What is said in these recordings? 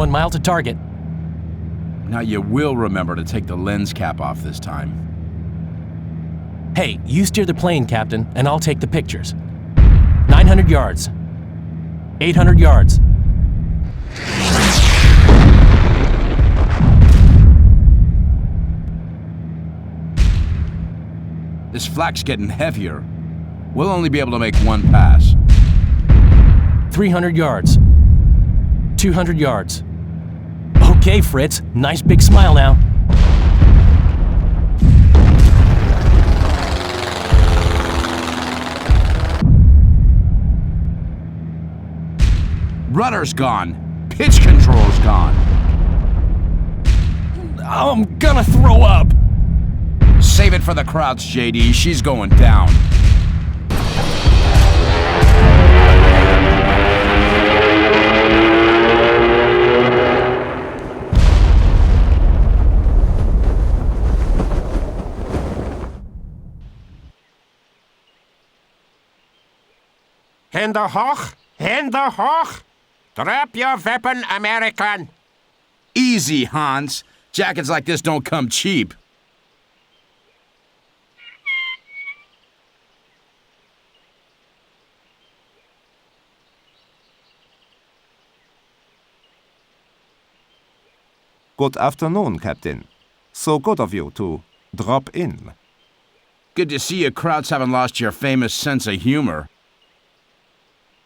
1 mile to target. Now you will remember to take the lens cap off this time. Hey, you steer the plane, Captain, and I'll take the pictures. 900 yards. 800 yards. This flak's getting heavier. We'll only be able to make one pass. 300 yards. 200 yards. Okay, Fritz. Nice big smile now. Rudder's gone. Pitch control's gone. I'm gonna throw up. Save it for the crowds, JD. She's going down. Hände hoch! Hände hoch! Drop your weapon, American! Easy, Hans. Jackets like this don't come cheap. Good afternoon, Captain. So good of you to drop in. Good to see you crowds haven't lost your famous sense of humor.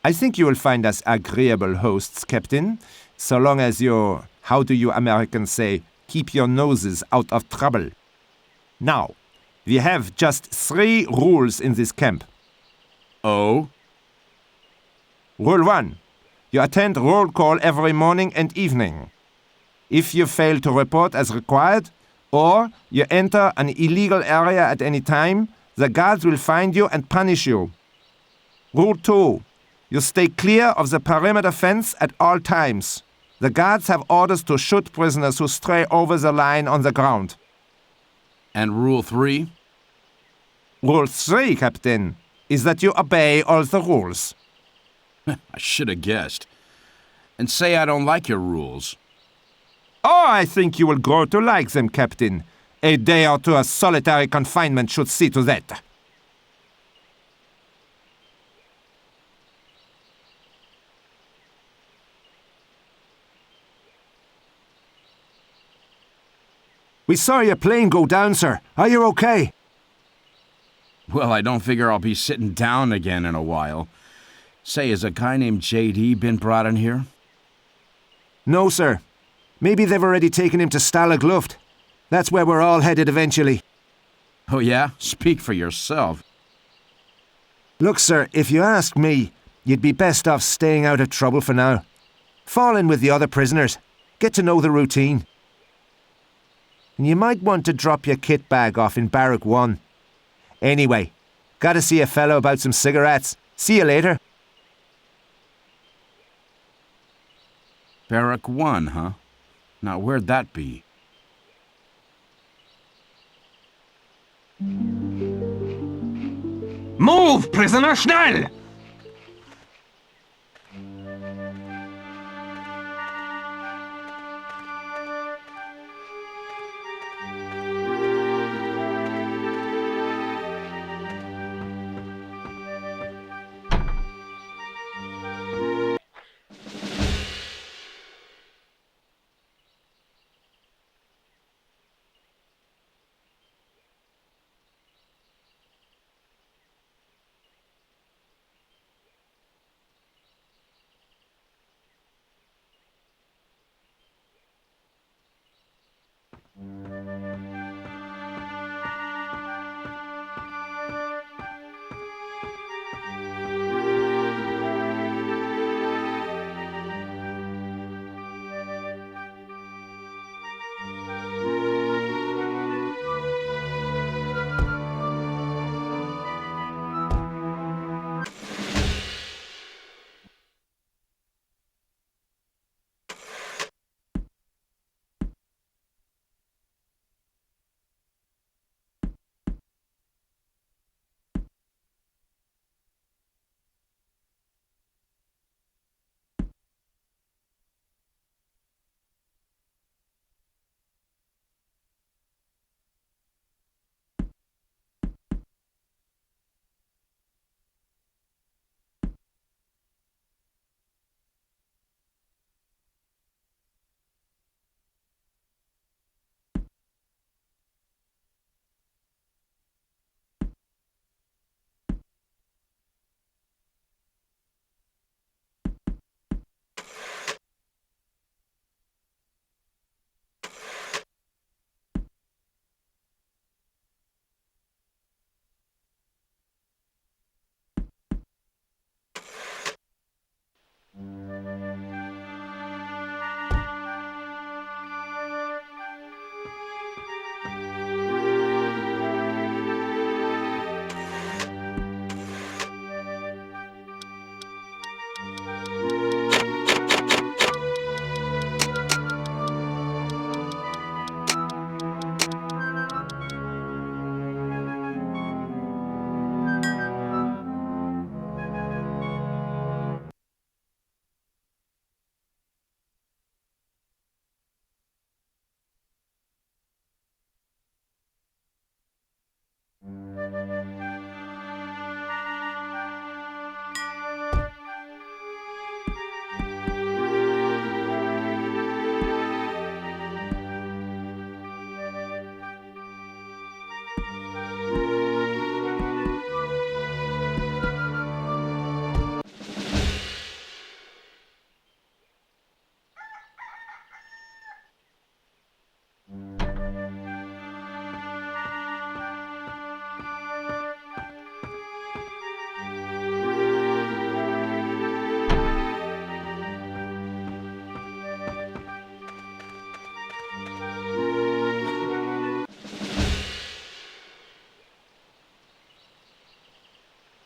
I think you will find us agreeable hosts, Captain, so long as you, how do you Americans say, keep your noses out of trouble. Now, we have just 3 rules in this camp. Oh? Rule 1. You attend roll call every morning and evening. If you fail to report as required, or you enter an illegal area at any time, the guards will find you and punish you. Rule 2. You stay clear of the perimeter fence at all times. The guards have orders to shoot prisoners who stray over the line on the ground. And Rule 3? Rule 3, Captain, is that you obey all the rules. I should have guessed. And say I don't like your rules. Oh, I think you will grow to like them, Captain. A day or two of solitary confinement should see to that. We saw your plane go down, sir. Are you okay? Well, I don't figure I'll be sitting down again in a while. Say, has a guy named JD been brought in here? No, sir. Maybe they've already taken him to Stalag Luft. That's where we're all headed eventually. Oh yeah? Speak for yourself. Look, sir, if you ask me, you'd be best off staying out of trouble for now. Fall in with the other prisoners. Get to know the routine. And you might want to drop your kit bag off in Barrack 1. Anyway, gotta see a fellow about some cigarettes. See you later. Barrack 1, huh? Now, where'd that be? Move, prisoner, schnell!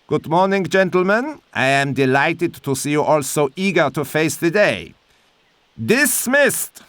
Good morning, gentlemen. I am delighted to see you all so eager to face the day. Dismissed!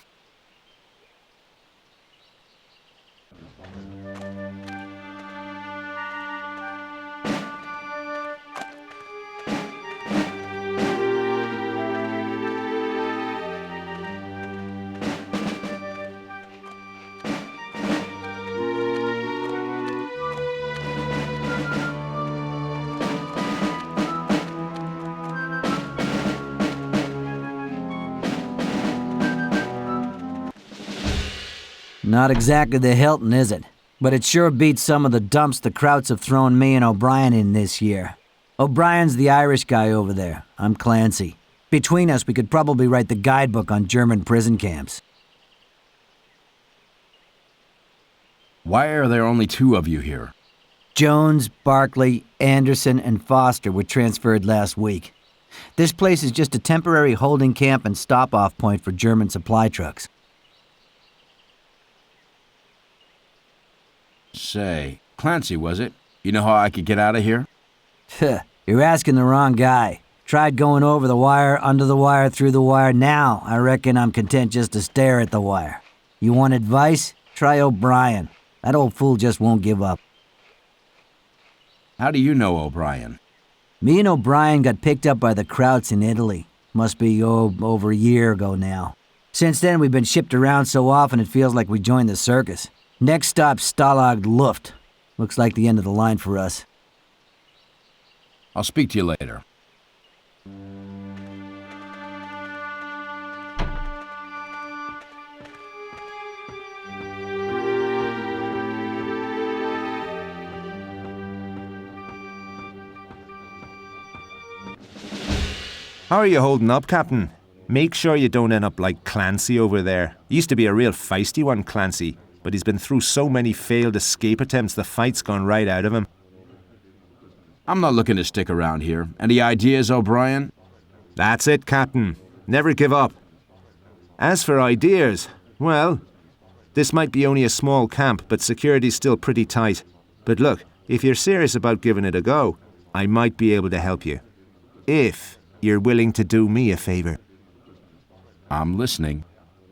Not exactly the Hilton, is it? But it sure beats some of the dumps the Krauts have thrown me and O'Brien in this year. O'Brien's the Irish guy over there. I'm Clancy. Between us, we could probably write the guidebook on German prison camps. Why are there only 2 of you here? Jones, Barkley, Anderson, and Foster were transferred last week. This place is just a temporary holding camp and stop-off point for German supply trucks. Say, Clancy, was it? You know how I could get out of here? You're asking the wrong guy. Tried going over the wire, under the wire, through the wire. Now, I reckon I'm content just to stare at the wire. You want advice? Try O'Brien. That old fool just won't give up. How do you know O'Brien? Me and O'Brien got picked up by the Krauts in Italy. Must be, over a year ago now. Since then, we've been shipped around so often it feels like we joined the circus. Next stop, Stalag Luft. Looks like the end of the line for us. I'll speak to you later. How are you holding up, Captain? Make sure you don't end up like Clancy over there. He used to be a real feisty one, Clancy, but he's been through so many failed escape attempts the fight's gone right out of him. I'm not looking to stick around here. Any ideas, O'Brien? That's it, Captain. Never give up. As for ideas, well, this might be only a small camp, but security's still pretty tight. But look, if you're serious about giving it a go, I might be able to help you. If you're willing to do me a favor. I'm listening.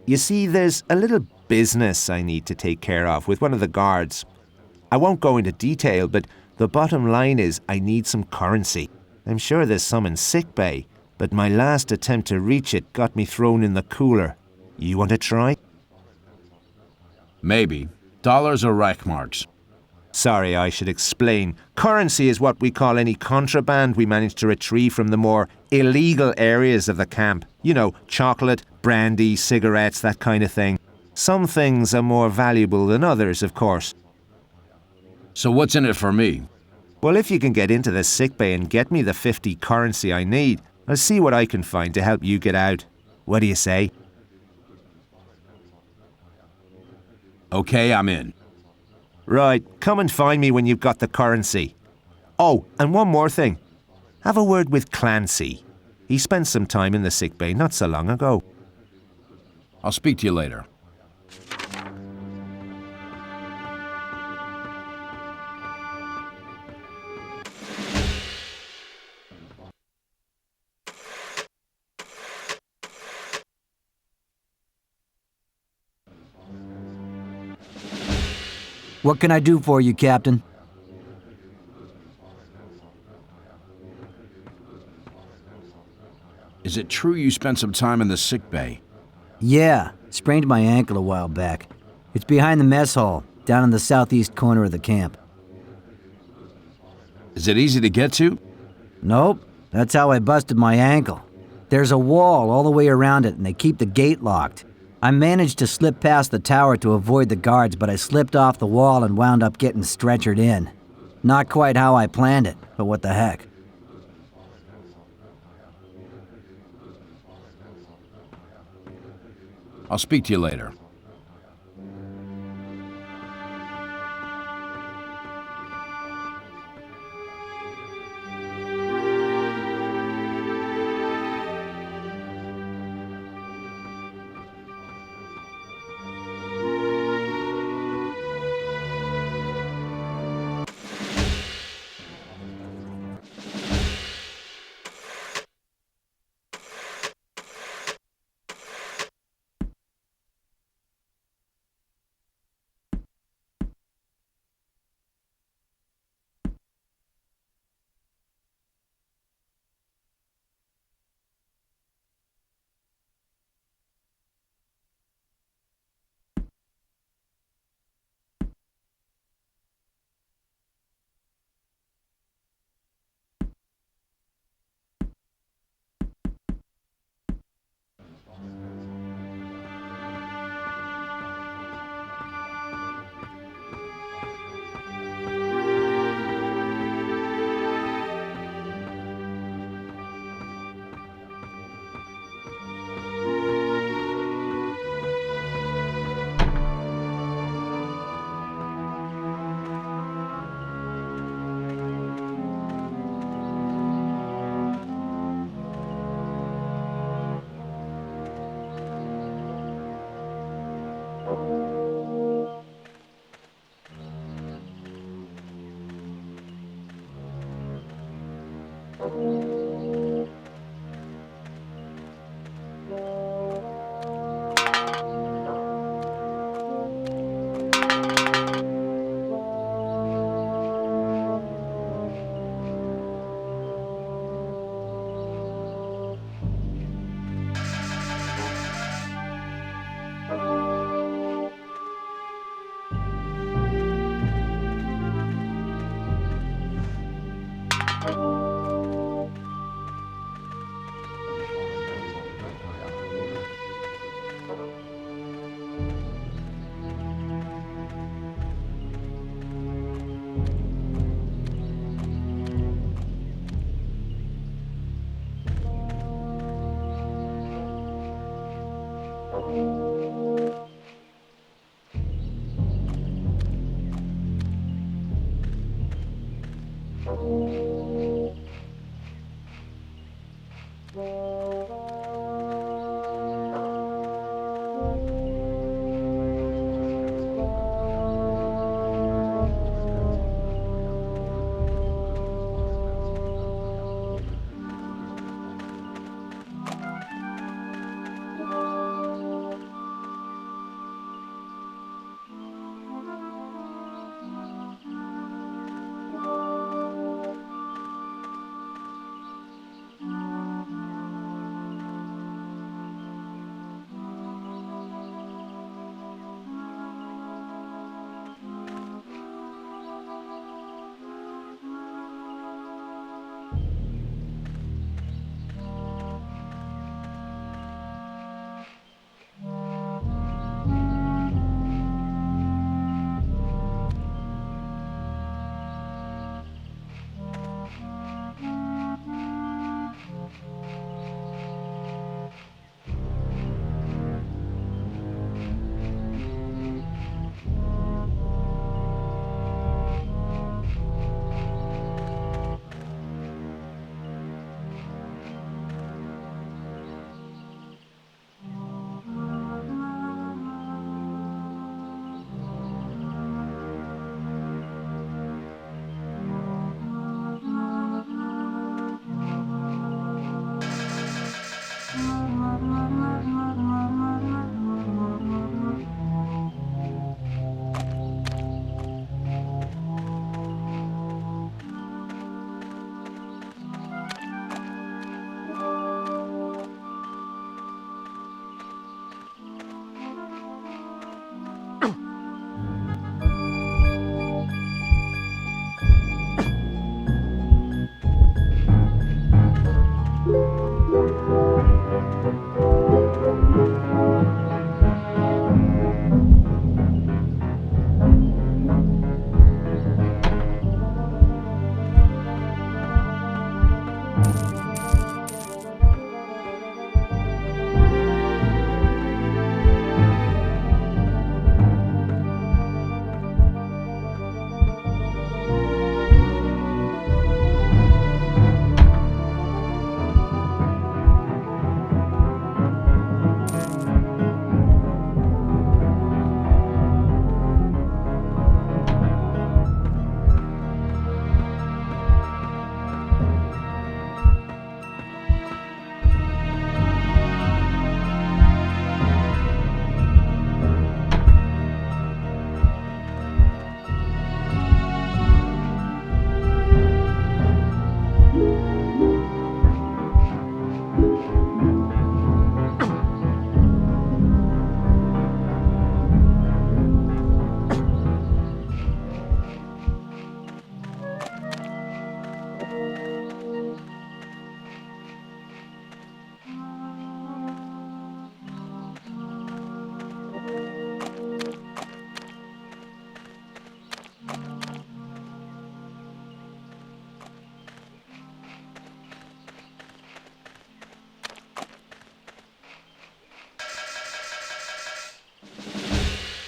You see, there's a little business I need to take care of with one of the guards. I won't go into detail, but the bottom line is I need some currency. I'm sure there's some in sickbay, but my last attempt to reach it got me thrown in the cooler. You want to try? Maybe. Dollars or Reichmarks? Sorry, I should explain. Currency is what we call any contraband we manage to retrieve from the more illegal areas of the camp. You know, chocolate, brandy, cigarettes, that kind of thing. Some things are more valuable than others, of course. So what's in it for me? Well, if you can get into the sickbay and get me the 50 currency I need, I'll see what I can find to help you get out. What do you say? Okay, I'm in. Right, come and find me when you've got the currency. Oh, and one more thing. Have a word with Clancy. He spent some time in the sickbay not so long ago. I'll speak to you later. What can I do for you, Captain? Is it true you spent some time in the sick bay? Yeah, sprained my ankle a while back. It's behind the mess hall, down in the southeast corner of the camp. Is it easy to get to? Nope, that's how I busted my ankle. There's a wall all the way around it, and they keep the gate locked. I managed to slip past the tower to avoid the guards, but I slipped off the wall and wound up getting stretchered in. Not quite how I planned it, but what the heck. I'll speak to you later.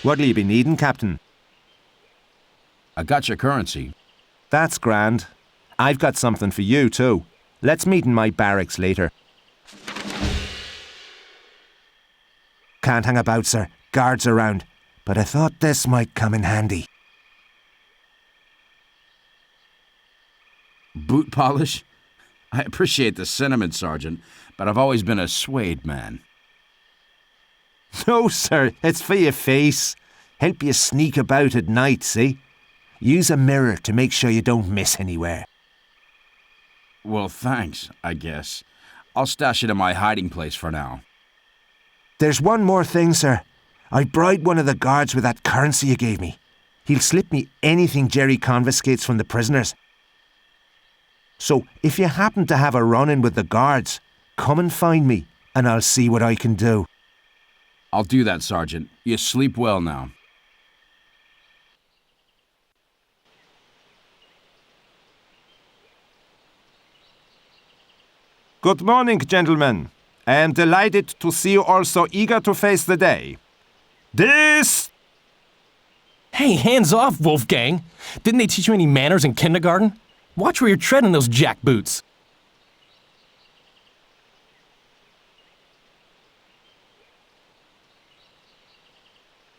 What'll you be needing, Captain? I got your currency. That's grand. I've got something for you, too. Let's meet in my barracks later. Can't hang about, sir. Guards around. But I thought this might come in handy. Boot polish? I appreciate the sentiment, Sergeant, but I've always been a suede man. No, sir, it's for your face. Help you sneak about at night, see? Use a mirror to make sure you don't miss anywhere. Well, thanks, I guess. I'll stash it in my hiding place for now. There's one more thing, sir. I bribed one of the guards with that currency you gave me. He'll slip me anything Jerry confiscates from the prisoners. So, if you happen to have a run-in with the guards, come and find me, and I'll see what I can do. I'll do that, Sergeant. You sleep well now. Good morning, gentlemen. I am delighted to see you all so eager to face the day. This... Hey, hands off, Wolfgang! Didn't they teach you any manners in kindergarten? Watch where you're treading those jackboots.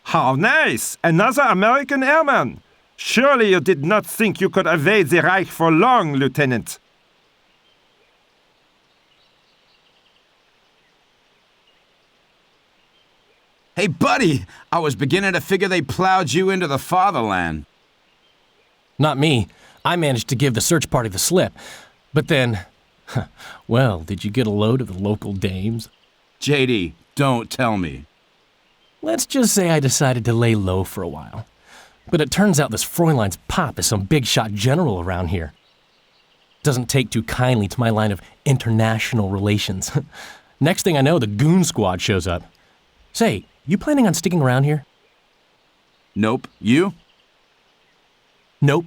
How nice! Another American airman! Surely you did not think you could evade the Reich for long, Lieutenant. Hey, buddy! I was beginning to figure they plowed you into the fatherland. Not me. I managed to give the search party the slip. But then, well, did you get a load of the local dames? JD, don't tell me. Let's just say I decided to lay low for a while. But it turns out this Fräulein's pop is some big-shot general around here. Doesn't take too kindly to my line of international relations. Next thing I know, the goon squad shows up. Say, you planning on sticking around here? Nope. You? Nope.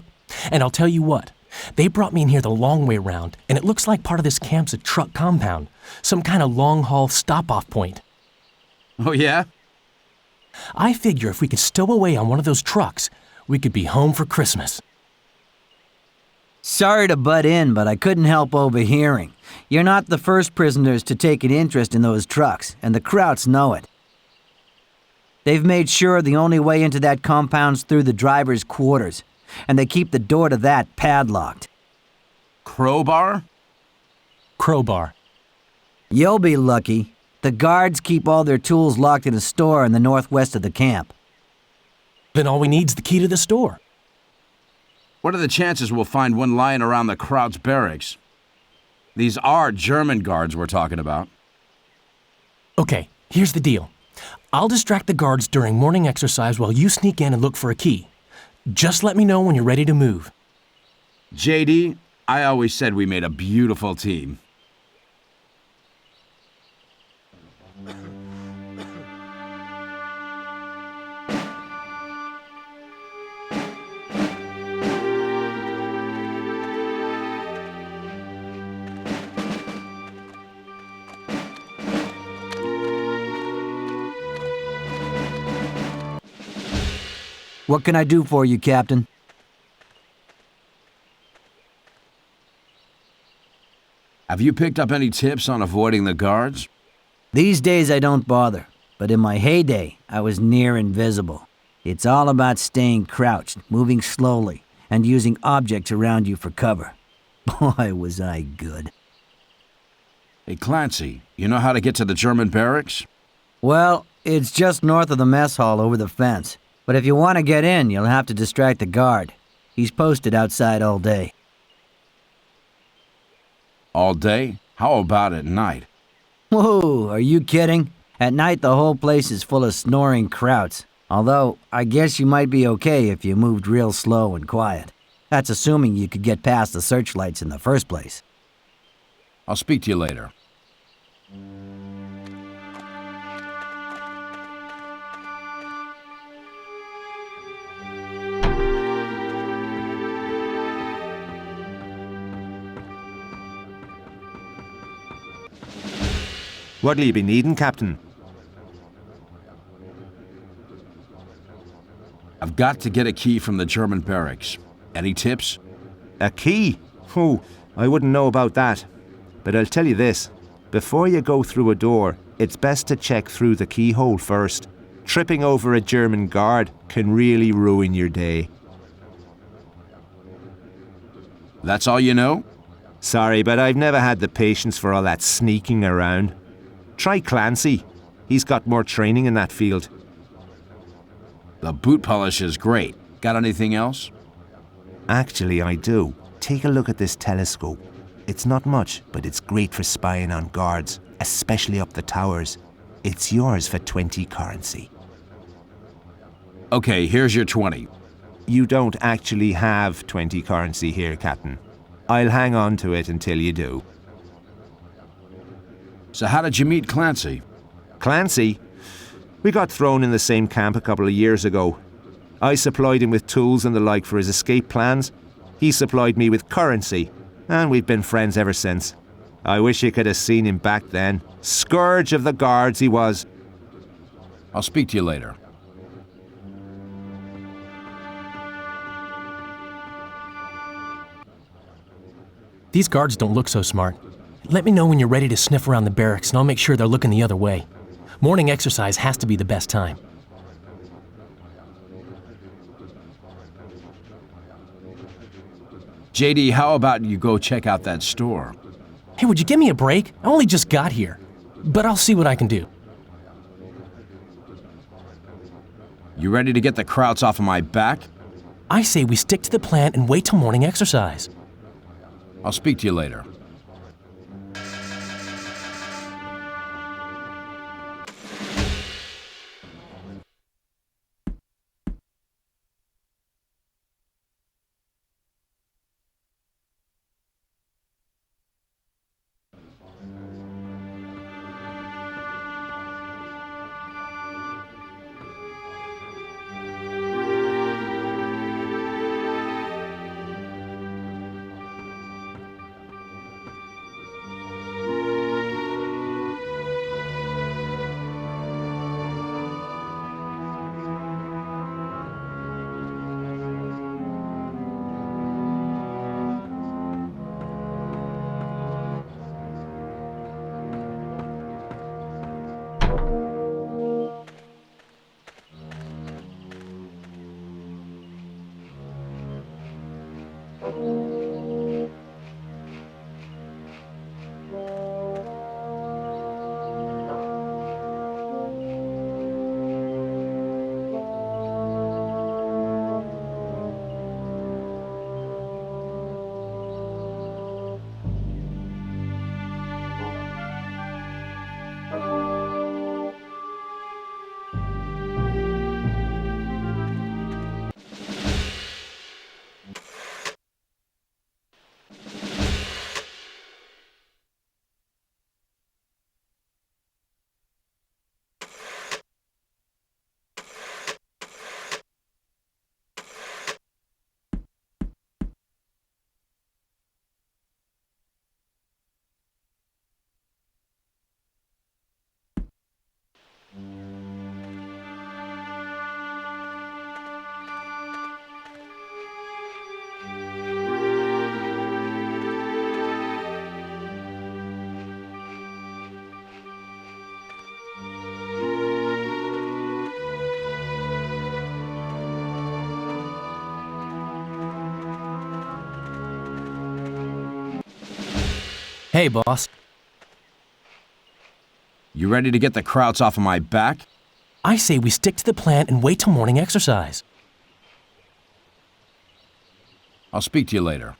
And I'll tell you what. They brought me in here the long way round, and it looks like part of this camp's a truck compound. Some kind of long-haul stop-off point. Oh, yeah? I figure if we could stow away on one of those trucks, we could be home for Christmas. Sorry to butt in, but I couldn't help overhearing. You're not the first prisoners to take an interest in those trucks, and the Krauts know it. They've made sure the only way into that compound's through the driver's quarters, and they keep the door to that padlocked. Crowbar? Crowbar. You'll be lucky. The guards keep all their tools locked in a store in the northwest of the camp. Then all we need's the key to the store. What are the chances we'll find one lying around the Krauts barracks? These are German guards we're talking about. Okay, here's the deal. I'll distract the guards during morning exercise while you sneak in and look for a key. Just let me know when you're ready to move. JD, I always said we made a beautiful team. What can I do for you, Captain? Have you picked up any tips on avoiding the guards? These days I don't bother, but in my heyday, I was near invisible. It's all about staying crouched, moving slowly, and using objects around you for cover. Boy, was I good. Hey, Clancy, you know how to get to the German barracks? Well, it's just north of the mess hall over the fence. But if you want to get in, you'll have to distract the guard. He's posted outside all day. All day? How about at night? Whoa, are you kidding? At night, the whole place is full of snoring Krauts. Although, I guess you might be okay if you moved real slow and quiet. That's assuming you could get past the searchlights in the first place. I'll speak to you later. What'll you be needing, Captain? I've got to get a key from the German barracks. Any tips? A key? Oh, I wouldn't know about that. But I'll tell you this. Before you go through a door, it's best to check through the keyhole first. Tripping over a German guard can really ruin your day. That's all you know? Sorry, but I've never had the patience for all that sneaking around. Try Clancy. He's got more training in that field. The boot polish is great. Got anything else? Actually, I do. Take a look at this telescope. It's not much, but it's great for spying on guards, especially up the towers. It's yours for 20 currency. Okay, here's your 20. You don't actually have 20 currency here, Captain. I'll hang on to it until you do. So how did you meet Clancy? Clancy? We got thrown in the same camp a couple of years ago. I supplied him with tools and the like for his escape plans. He supplied me with currency, and we've been friends ever since. I wish you could have seen him back then. Scourge of the guards he was. I'll speak to you later. These guards don't look so smart. Let me know when you're ready to sniff around the barracks and I'll make sure they're looking the other way. Morning exercise has to be the best time. JD, how about you go check out that store? Hey, would you give me a break? I only just got here. But I'll see what I can do. You ready to get the krauts off of my back? I say we stick to the plan and wait till morning exercise. I'll speak to you later. Hey, boss. You ready to get the krauts off of my back? I say we stick to the plan and wait till morning exercise. I'll speak to you later.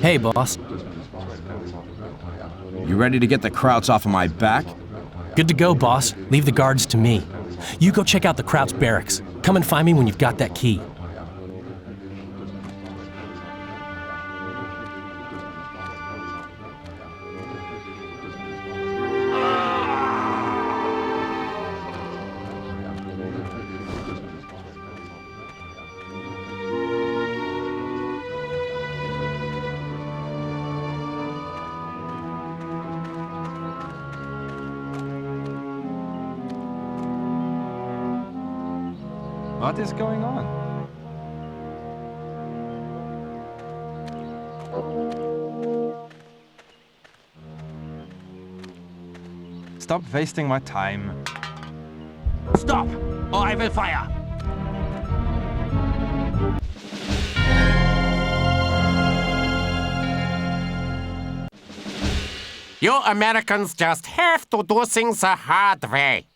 Hey, boss. You ready to get the krauts off of my back? Good to go, boss. Leave the guards to me. You go check out the Kraut's barracks. Come and find me when you've got that key. What is going on? Stop wasting my time. Stop, or I will fire. You Americans just have to do things the hard way.